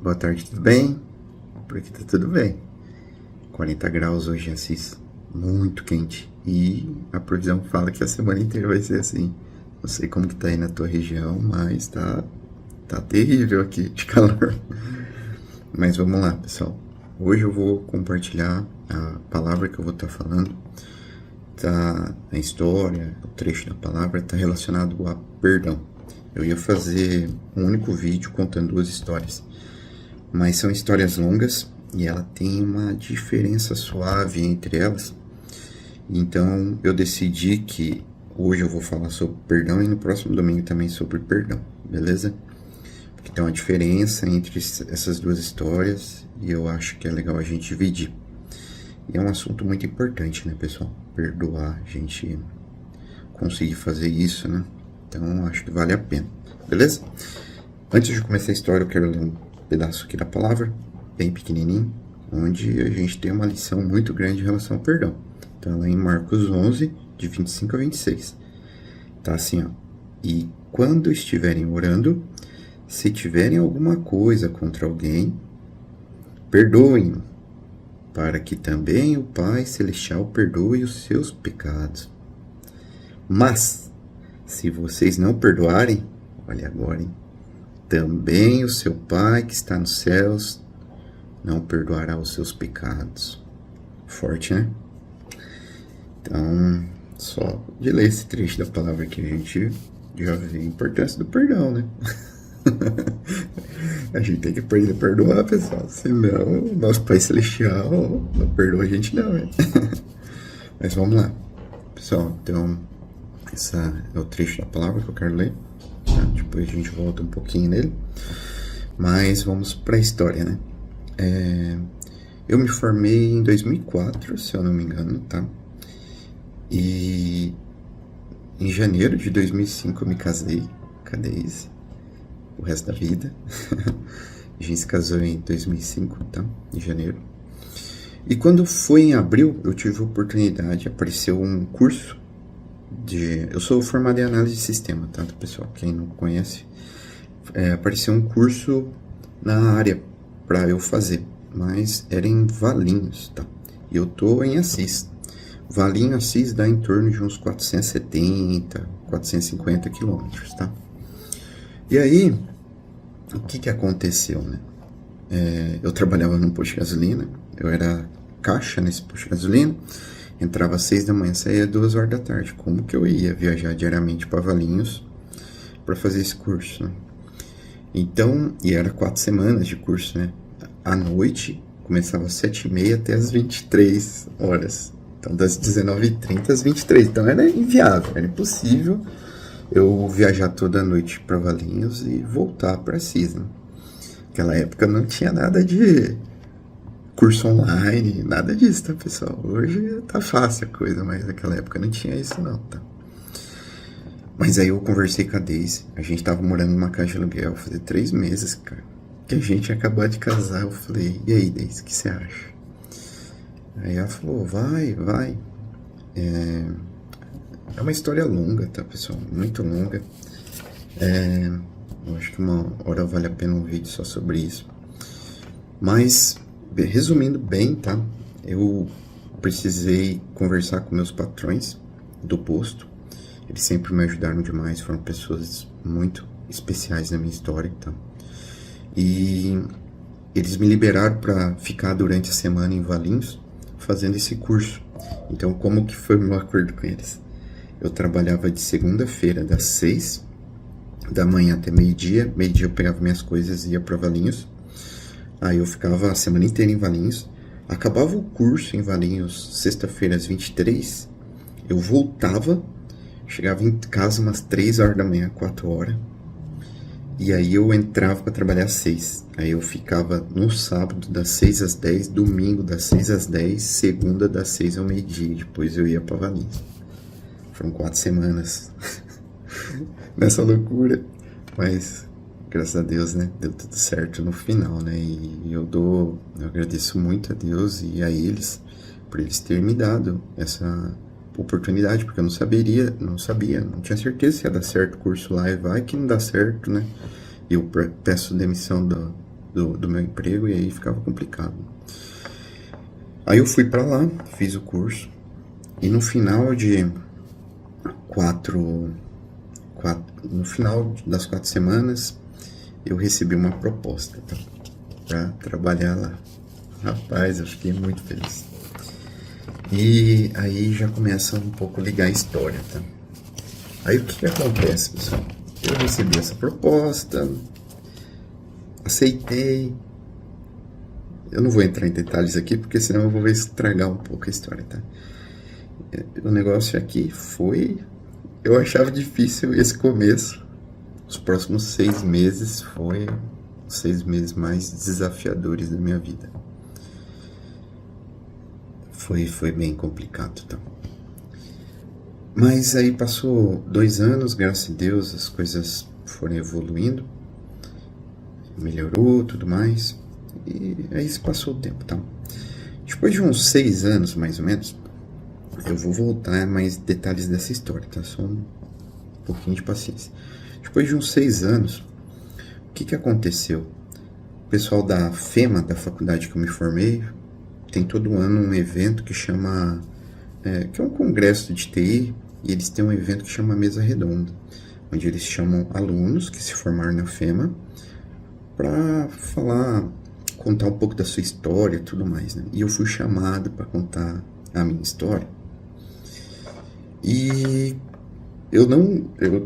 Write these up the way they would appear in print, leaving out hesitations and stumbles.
Boa tarde, tudo bem? Por aqui tá tudo bem. 40 graus hoje em Assis, muito quente. E a previsão fala que a semana inteira vai ser assim. Não sei como que tá aí na tua região, mas tá terrível aqui de calor. Mas vamos lá, pessoal. Hoje eu vou compartilhar a palavra que eu vou estar falando. Tá, a história, o trecho da palavra está relacionado a perdão. Eu ia fazer um único vídeo contando duas histórias, mas são histórias longas e ela tem uma diferença suave entre elas. Então eu decidi que hoje eu vou falar sobre perdão e no próximo domingo também sobre perdão, beleza? Porque tem uma diferença entre essas duas histórias e eu acho que é legal a gente dividir. E é um assunto muito importante, né, pessoal? Perdoar, a gente conseguir fazer isso, né? Então acho que vale a pena, beleza? Antes de começar a história, eu quero ler um pedaço aqui da palavra, bem pequenininho, onde a gente tem uma lição muito grande em relação ao perdão. Então, lá em Marcos 11, de 25 a 26. Tá assim, ó. E quando estiverem orando, se tiverem alguma coisa contra alguém, perdoem, para que também o Pai Celestial perdoe os seus pecados. Mas, se vocês não perdoarem, olha agora, hein? Também o seu Pai que está nos céus não perdoará os seus pecados. Forte, né? Então, só de ler esse trecho da palavra que a gente já vê a importância do perdão, né? A gente tem que aprender a perdoar, pessoal. Senão, o nosso Pai Celestial não perdoa a gente, não, né? Mas vamos lá. Pessoal, então, esse é o trecho da palavra que eu quero ler. Tá? Depois a gente volta um pouquinho nele. Mas vamos para a história, né? Eu me formei em 2004, se eu não me engano, tá? E em janeiro de 2005 eu me casei com a Daisy, o resto da vida. A gente se casou em 2005, tá? Em janeiro. E quando foi em abril, eu tive a oportunidade, apareceu um curso eu sou formado em análise de sistema, tá, pessoal? Quem não conhece, apareceu um curso na área para eu fazer, mas era em Valinhos, tá? E eu tô em Assis. Valinhos, Assis dá em torno de uns 470, 450 quilômetros, tá? E aí, o que aconteceu, né? Eu trabalhava num posto de gasolina, eu era caixa nesse posto de gasolina, entrava às 6 da manhã, saía às 2 horas da tarde. Como que eu ia viajar diariamente para Valinhos para fazer esse curso, né? Então, e era 4 semanas de curso, né? À noite, começava às 7h30 até às 23 horas. Então, das 19h30 às 23. Então, era inviável, era impossível eu viajar toda noite para Valinhos e voltar para Assis, né? Naquela época não tinha nada de curso online, nada disso, tá, pessoal? Hoje tá fácil a coisa, mas naquela época não tinha isso não, tá? Mas aí eu conversei com a Daisy, a gente tava morando numa casa de aluguel, fazia 3 meses, cara, que a gente ia acabar de casar. Eu falei, e aí, Daisy, o que você acha? Aí ela falou, vai. É uma história longa, tá, pessoal? Muito longa. Eu acho que uma hora vale a pena um vídeo só sobre isso. Mas, resumindo bem, tá? Eu precisei conversar com meus patrões do posto. Eles sempre me ajudaram demais, foram pessoas muito especiais na minha história, tá? E eles me liberaram para ficar durante a semana em Valinhos fazendo esse curso. Então, como que foi o meu acordo com eles? Eu trabalhava de segunda-feira, das 6 da manhã até meio-dia. Meio-dia eu pegava minhas coisas e ia para Valinhos. Aí eu ficava a semana inteira em Valinhos. Acabava o curso em Valinhos, sexta-feira às 23. Eu voltava, chegava em casa umas 3 horas da manhã, 4 horas. E aí eu entrava para trabalhar às 6. Aí eu ficava no sábado das 6 às 10, domingo das 6 às 10, segunda das 6 ao meio-dia. Depois eu ia para Valinhos. Foram 4 semanas nessa loucura. Mas, graças a Deus, né? Deu tudo certo no final, né? E eu agradeço muito a Deus e a eles por eles terem me dado essa oportunidade, porque eu não sabia, não tinha certeza se ia dar certo o curso lá, e vai que não dá certo, né? E eu peço demissão do meu emprego e aí ficava complicado. Aí eu fui para lá, fiz o curso e no final no final das 4 semanas eu recebi uma proposta, tá? Para trabalhar lá. Rapaz, eu fiquei muito feliz. E aí já começa um pouco ligar a história, tá? Aí o que acontece, pessoal? Eu recebi essa proposta, aceitei. Eu não vou entrar em detalhes aqui, porque senão eu vou estragar um pouco a história, tá? O negócio aqui foi... Eu achava difícil esse começo. Os próximos 6 meses foi os 6 meses mais desafiadores da minha vida. Foi bem complicado, tá? Mas aí passou 2 anos, graças a Deus, as coisas foram evoluindo. Melhorou, tudo mais. E aí se passou o tempo, tá? Depois de uns 6 anos, mais ou menos, eu vou voltar a mais detalhes dessa história, tá? Só um pouquinho de paciência. Depois de uns 6 anos, o que aconteceu? O pessoal da FEMA, da faculdade que eu me formei, tem todo ano um evento que chama... que é um congresso de TI, e eles têm um evento que chama Mesa Redonda, onde eles chamam alunos que se formaram na FEMA para contar um pouco da sua história e tudo mais, né? E eu fui chamado para contar a minha história. E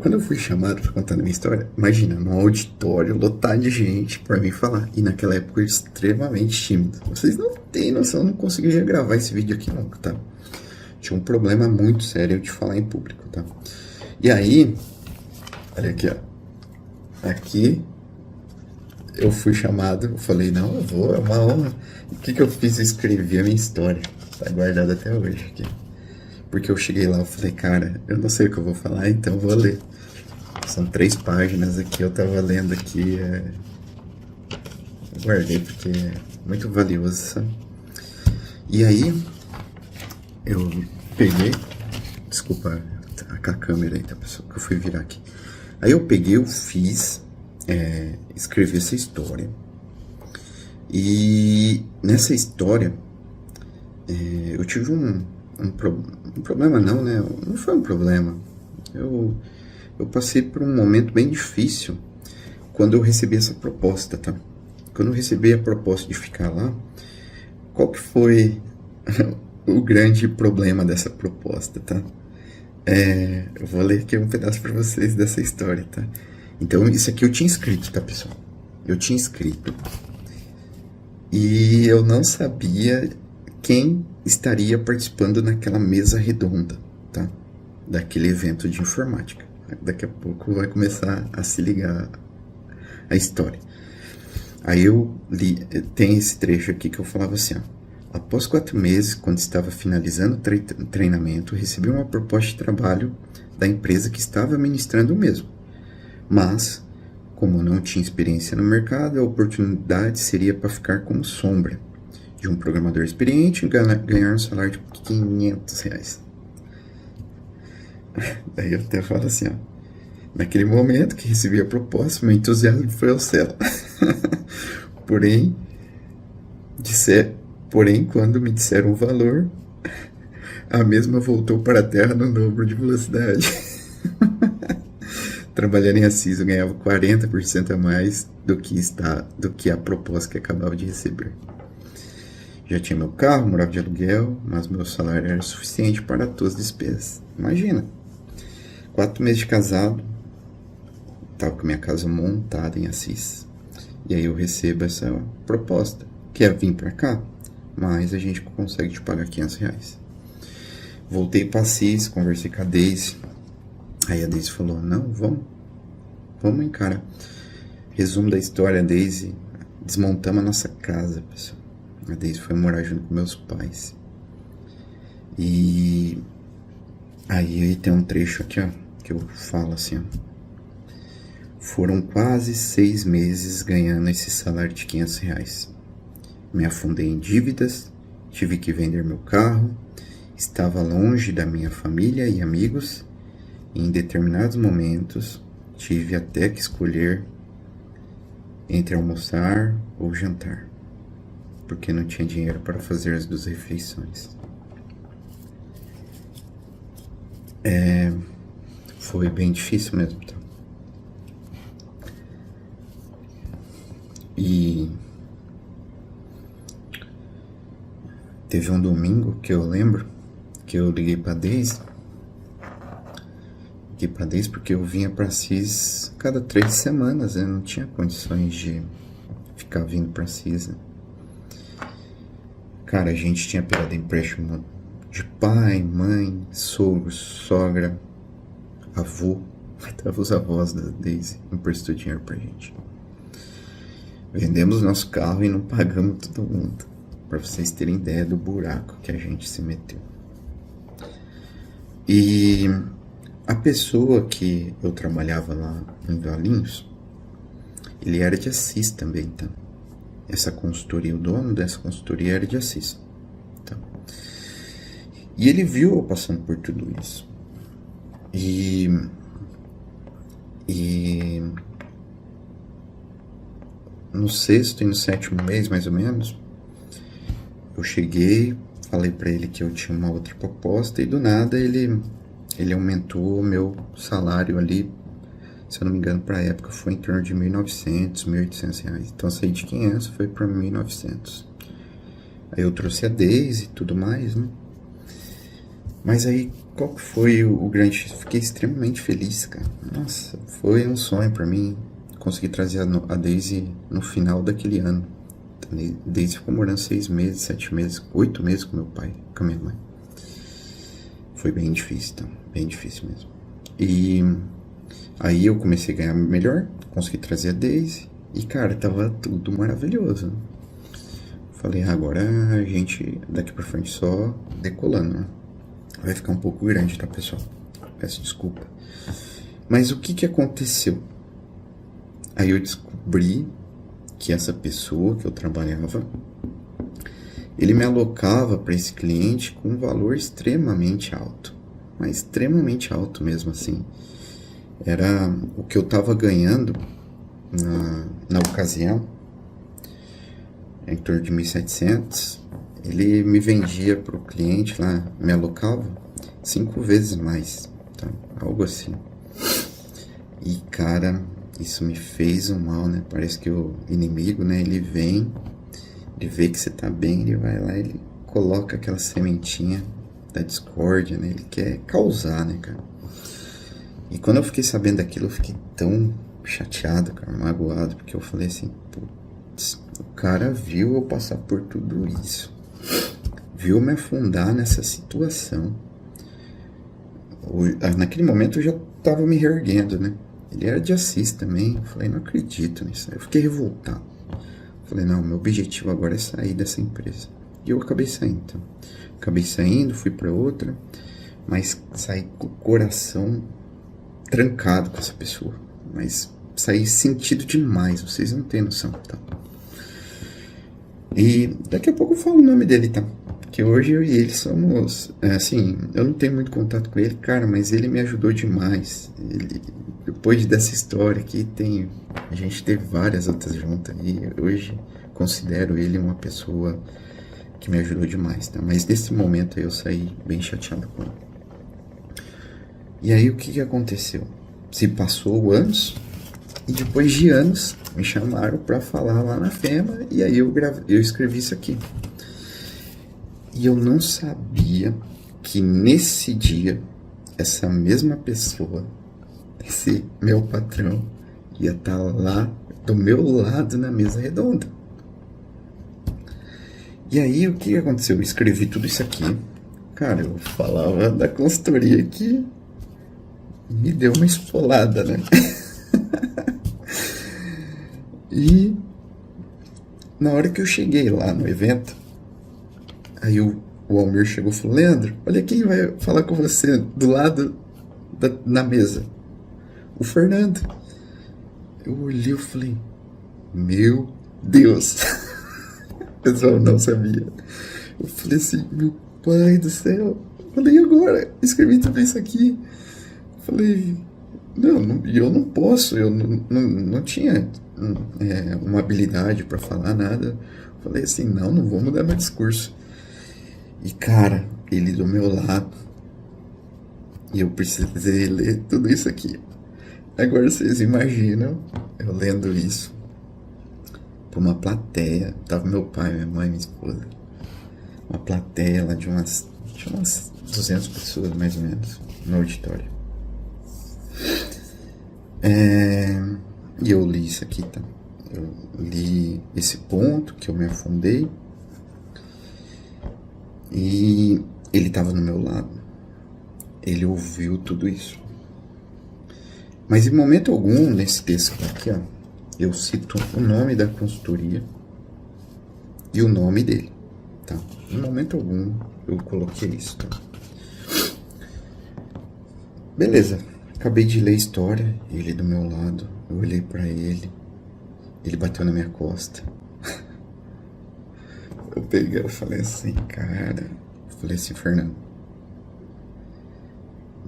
quando eu fui chamado para contar a minha história, imagina, num auditório lotado de gente para mim falar. E naquela época eu era extremamente tímido. Vocês não têm noção, eu não conseguiria gravar esse vídeo aqui nunca, tá? Tinha um problema muito sério de falar em público, tá? E aí, olha aqui, ó. Aqui eu fui chamado, eu falei, não, eu vou, é uma honra. E o que eu fiz? Eu escrevi a minha história. Tá guardado até hoje aqui. Porque eu cheguei lá, eu falei, cara, eu não sei o que eu vou falar, então eu vou ler. São 3 páginas aqui, eu tava lendo aqui. Eu guardei porque é muito valioso, sabe? E aí, eu peguei... Desculpa a câmera aí, tá, pessoal? Que eu fui virar aqui. Aí eu peguei, eu fiz... escrevi essa história. E nessa história, eu tive um problema não, né? Não foi um problema. Eu passei por um momento bem difícil quando eu recebi essa proposta, tá? Quando eu recebi a proposta de ficar lá, qual que foi o grande problema dessa proposta, tá? Eu vou ler aqui um pedaço para vocês dessa história, tá? Então, isso aqui eu tinha escrito, tá, pessoal? Eu tinha escrito. E eu não sabia quem estaria participando naquela mesa redonda, tá? Daquele evento de informática. Daqui a pouco vai começar a se ligar a história. Aí eu li, tem esse trecho aqui que eu falava assim, ó. Após 4 meses, quando estava finalizando o treinamento, recebi uma proposta de trabalho da empresa que estava ministrando o mesmo. Mas, como não tinha experiência no mercado, a oportunidade seria para ficar como sombra de um programador experiente e ganhar um salário de R$500. Daí eu até falo assim, ó. Naquele momento que recebi a proposta, meu entusiasmo foi ao céu. Porém, quando me disseram o valor, a mesma voltou para a terra no dobro de velocidade. Trabalhando em Assis, eu ganhava 40% a mais do que a proposta que acabava de receber. Já tinha meu carro, morava de aluguel, mas meu salário era suficiente para todas as despesas. Imagina, 4 meses de casado, estava com minha casa montada em Assis. E aí eu recebo essa proposta, que é vir para cá, mas a gente consegue te pagar R$500. Voltei para Assis, conversei com a Daisy. Aí a Daisy falou, não, vamos encarar. Resumo da história, a Daisy, desmontamos a nossa casa, pessoal. A Daisy foi morar junto com meus pais. E aí tem um trecho aqui, ó, que eu falo assim, ó. Foram quase 6 meses ganhando esse salário de R$500. Me afundei em dívidas, tive que vender meu carro, estava longe da minha família e amigos, e em determinados momentos tive até que escolher entre almoçar ou jantar, porque não tinha dinheiro para fazer as 2 refeições. Foi bem difícil mesmo, tá? E teve um domingo que eu lembro que eu liguei pra Daisy. Liguei pra Daisy porque eu vinha pra Cis cada 3 semanas, né? Não tinha condições de ficar vindo pra Cis, né? Cara, a gente tinha pegado empréstimo de pai, mãe, sogro, sogra, avô. Até os avós da Daisy emprestou dinheiro pra gente. Vendemos nosso carro e não pagamos todo mundo. Pra vocês terem ideia do buraco que a gente se meteu. E a pessoa que eu trabalhava lá em Valinhos, ele era de Assis também, tá? Essa consultoria, o dono dessa consultoria era de Assis, tá? E ele viu eu passando por tudo isso. E no 6º e no 7º mês, mais ou menos, eu cheguei, falei pra ele que eu tinha uma outra proposta e do nada ele aumentou o meu salário ali, se eu não me engano, pra época foi em torno de R$1.900, R$1.800. Então eu saí de 500, foi pra 1.900. Aí eu trouxe a Daisy e tudo mais, né? Mas aí, qual que foi o grande... Fiquei extremamente feliz, cara. Nossa, foi um sonho pra mim conseguir trazer a Daisy no final daquele ano. A Daisy ficou morando 6 meses, 7 meses, 8 meses com meu pai, com a minha mãe. Foi bem difícil, tá? Bem difícil mesmo. E aí eu comecei a ganhar melhor, consegui trazer a Daisy. E, cara, tava tudo maravilhoso, né? Falei, agora a gente, daqui pra frente, só decolando, né? Vai ficar um pouco grande, tá, pessoal? Peço desculpa. Mas o que aconteceu? Aí eu descobri que essa pessoa que eu trabalhava, ele me alocava para esse cliente com um valor extremamente alto. Mas extremamente alto mesmo, assim. Era o que eu tava ganhando na ocasião, em torno de 1.700. Ele me vendia para o cliente lá, me alocava 5 vezes mais, tá? Algo assim. E, cara, isso me fez um mal, né? Parece que o inimigo, né? Ele vem, ele vê que você tá bem, ele vai lá, ele coloca aquela sementinha da discórdia, né? Ele quer causar, né, cara? E quando eu fiquei sabendo daquilo, eu fiquei tão chateado, cara, magoado, porque eu falei assim, putz, o cara viu eu passar por tudo isso, viu me afundar nessa situação. Naquele momento eu já tava me reerguendo, né? Ele era de Assis também. Eu falei, não acredito nisso. Eu fiquei revoltado. Falei, não, meu objetivo agora é sair dessa empresa. E eu acabei saindo. Então. Acabei saindo, fui pra outra, mas saí com o coração trancado com essa pessoa. Mas saí sentido demais, vocês não têm noção, tá? E daqui a pouco eu falo o nome dele, tá? Que hoje eu e ele somos, assim, eu não tenho muito contato com ele, cara, mas ele me ajudou demais. Ele, depois dessa história aqui, a gente teve várias outras juntas e hoje considero ele uma pessoa que me ajudou demais, tá? Mas nesse momento aí eu saí bem chateado com ele. E aí o que aconteceu? Se passou anos e depois de anos me chamaram pra falar lá na FEMA e aí eu escrevi isso aqui. E eu não sabia que nesse dia, essa mesma pessoa, esse meu patrão, ia estar lá do meu lado na mesa redonda. E aí, o que aconteceu? Eu escrevi tudo isso aqui. Cara, eu falava da consultoria que me deu uma espolada, né? E na hora que eu cheguei lá no evento, aí o Almir chegou e falou, Leandro, olha quem vai falar com você do lado na mesa. O Fernando. Eu olhei e falei, meu Deus. O pessoal não sabia. Eu falei assim, meu pai do céu. Eu falei, e agora? Escrevi tudo isso aqui. Eu falei, eu não posso, eu não uma habilidade para falar nada. Falei assim, não vou mudar meu discurso. E cara, ele do meu lado, e eu precisei ler tudo isso aqui. Agora vocês imaginam eu lendo isso pra uma plateia. Tava meu pai, minha mãe, minha esposa. Uma plateia lá de umas 200 pessoas, mais ou menos, no auditório. E eu li isso aqui, tá? Eu li esse ponto que eu me afundei. E ele tava no meu lado. Ele ouviu tudo isso. Mas em momento algum, nesse texto aqui, ó, eu cito o nome da consultoria e o nome dele, tá? Em momento algum eu coloquei isso, tá? Beleza, acabei de ler a história, ele do meu lado, eu olhei pra ele, ele bateu na minha costa. Eu peguei e falei assim, cara, Fernando,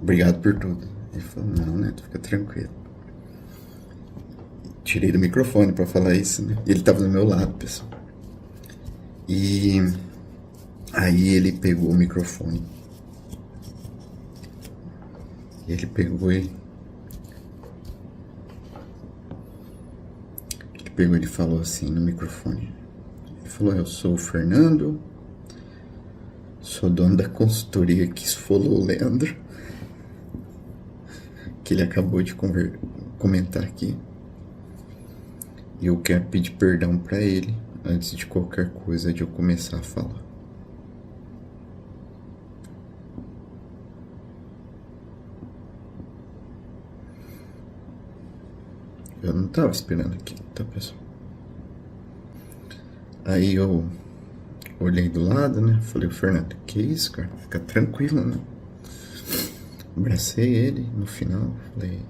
obrigado por tudo. Ele falou, não, Neto, fica tranquilo. Tirei do microfone pra falar isso, né? E ele tava do meu lado, pessoal. E aí ele pegou o microfone. E ele pegou e... Ele falou assim no microfone. Ele falou, eu sou o Fernando, sou dono da consultoria que esfolou o Leandro, que ele acabou de comentar aqui. E eu quero pedir perdão pra ele antes de qualquer coisa de eu começar a falar. Eu não tava esperando aquilo, tá, pessoal? Aí eu olhei do lado, né? Falei, Fernando, que isso, cara? Fica tranquilo, né? Abracei ele no final. Falei,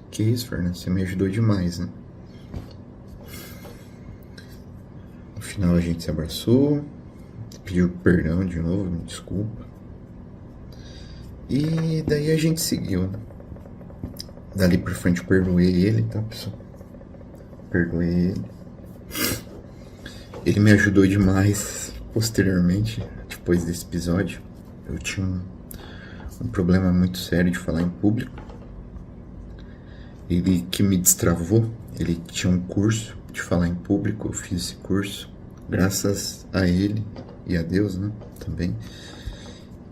que isso, Fernando? Você me ajudou demais, né? No final a gente se abraçou, pediu perdão de novo, me desculpa. E daí a gente seguiu, né? Dali pra frente eu perdoei ele, tá, pessoal? Perdoei ele. Ele me ajudou demais posteriormente, depois desse episódio. Eu tinha um problema muito sério de falar em público. Ele que me destravou, ele tinha um curso de falar em público, eu fiz esse curso. Graças a ele e a Deus, né, também.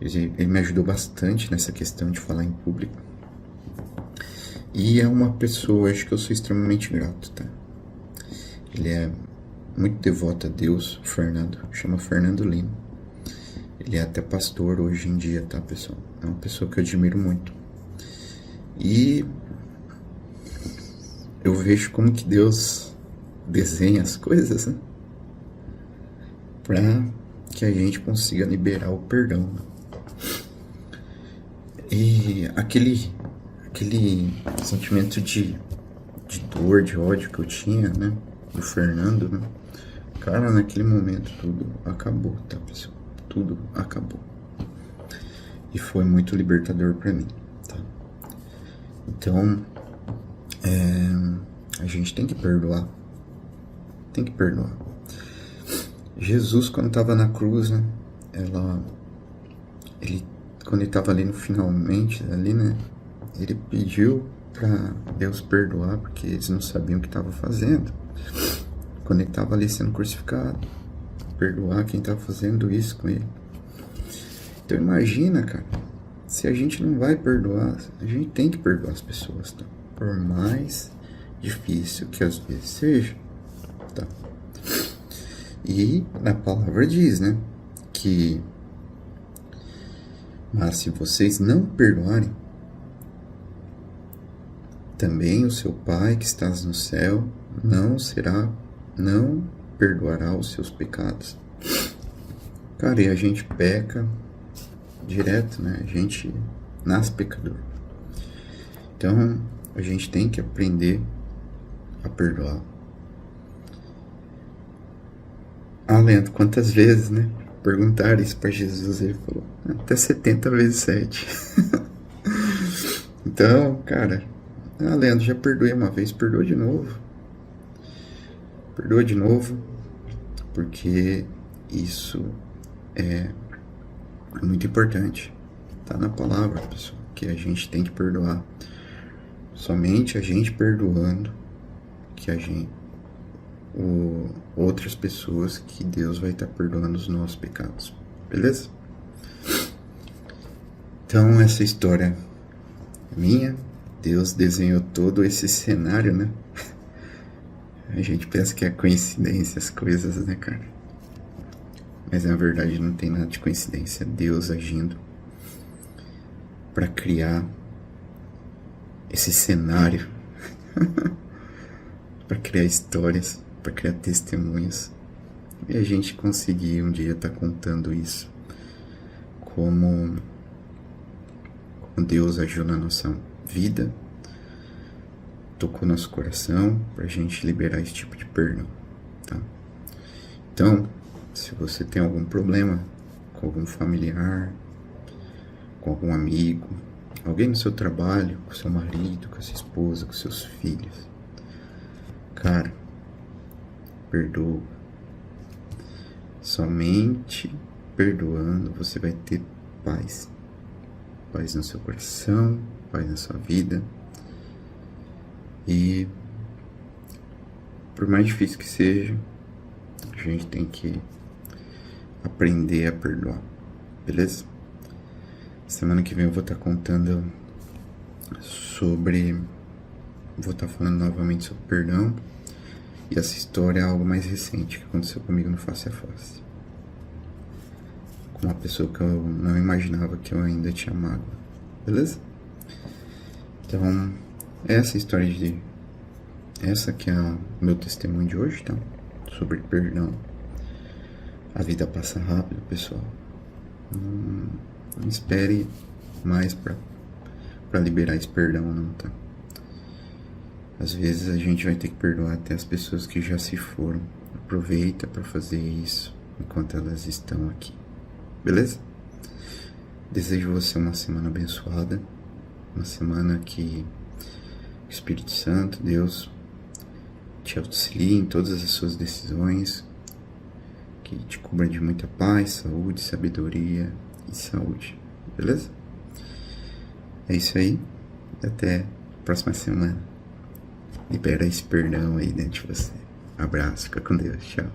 Ele me ajudou bastante nessa questão de falar em público. E é uma pessoa, acho que eu sou extremamente grato, tá? Ele é muito devoto a Deus, o Fernando, chama Fernando Lima. Ele é até pastor hoje em dia, tá, pessoal? É uma pessoa que eu admiro muito. E eu vejo como que Deus desenha as coisas, né? Pra que a gente consiga liberar o perdão, né? E aquele sentimento de dor, de ódio que eu tinha, né, do Fernando, né, cara, naquele momento tudo acabou, tá, pessoal? Tudo acabou. E foi muito libertador pra mim, tá? Então, a gente tem que perdoar. Tem que perdoar. Jesus, quando estava na cruz, né, quando ele estava ali no finalmente, ali, né, ele pediu para Deus perdoar, porque eles não sabiam o que estava fazendo. Quando ele estava ali sendo crucificado, perdoar quem estava fazendo isso com ele. Então imagina, cara, se a gente não vai perdoar, a gente tem que perdoar as pessoas, tá? Por mais difícil que às vezes seja, tá? E na palavra diz, né, que mas se vocês não perdoarem, também o seu Pai que estás no céu não perdoará os seus pecados. Cara, e a gente peca direto, né? A gente nasce pecador. Então, a gente tem que aprender a perdoar. Ah, Leandro, quantas vezes, né? Perguntaram isso para Jesus, ele falou, até 70 vezes 7. Então, cara, Leandro, já perdoei uma vez, perdoa de novo. Perdoa de novo, porque isso é muito importante. Tá na palavra, pessoal, que a gente tem que perdoar. Somente a gente perdoando que outras pessoas, que Deus vai estar perdoando os nossos pecados. Beleza? Então, essa história é minha. Deus desenhou todo esse cenário, né? A gente pensa que é coincidência as coisas, né, cara? Mas na verdade não tem nada de coincidência. É Deus agindo para criar esse cenário, para criar histórias, para criar testemunhas. E a gente conseguir um dia estar contando isso, como Deus agiu na nossa vida, tocou nosso coração, para a gente liberar esse tipo de perdão, tá? Então, se você tem algum problema com algum familiar, com algum amigo, alguém no seu trabalho, com seu marido, com a sua esposa, com seus filhos, cara, perdoa. Somente perdoando você vai ter paz. Paz no seu coração, paz na sua vida. E por mais difícil que seja, a gente tem que aprender a perdoar, beleza? Semana que vem eu vou estar contando vou estar falando novamente sobre perdão. E essa história é algo mais recente que aconteceu comigo no Face a Face, com uma pessoa que eu não imaginava que eu ainda tinha mágoa, beleza? Então, essa que é o meu testemunho de hoje, tá? Sobre perdão. A vida passa rápido, pessoal. Não espere mais pra liberar esse perdão, não, tá? Às vezes a gente vai ter que perdoar até as pessoas que já se foram. Aproveita para fazer isso enquanto elas estão aqui, beleza? Desejo você uma semana abençoada, uma semana que o Espírito Santo, Deus, te auxilie em todas as suas decisões, que te cubra de muita paz, saúde, sabedoria e saúde, beleza? É isso aí, até a próxima semana. Libera esse perdão aí dentro de você. Abraço, fica com Deus, tchau.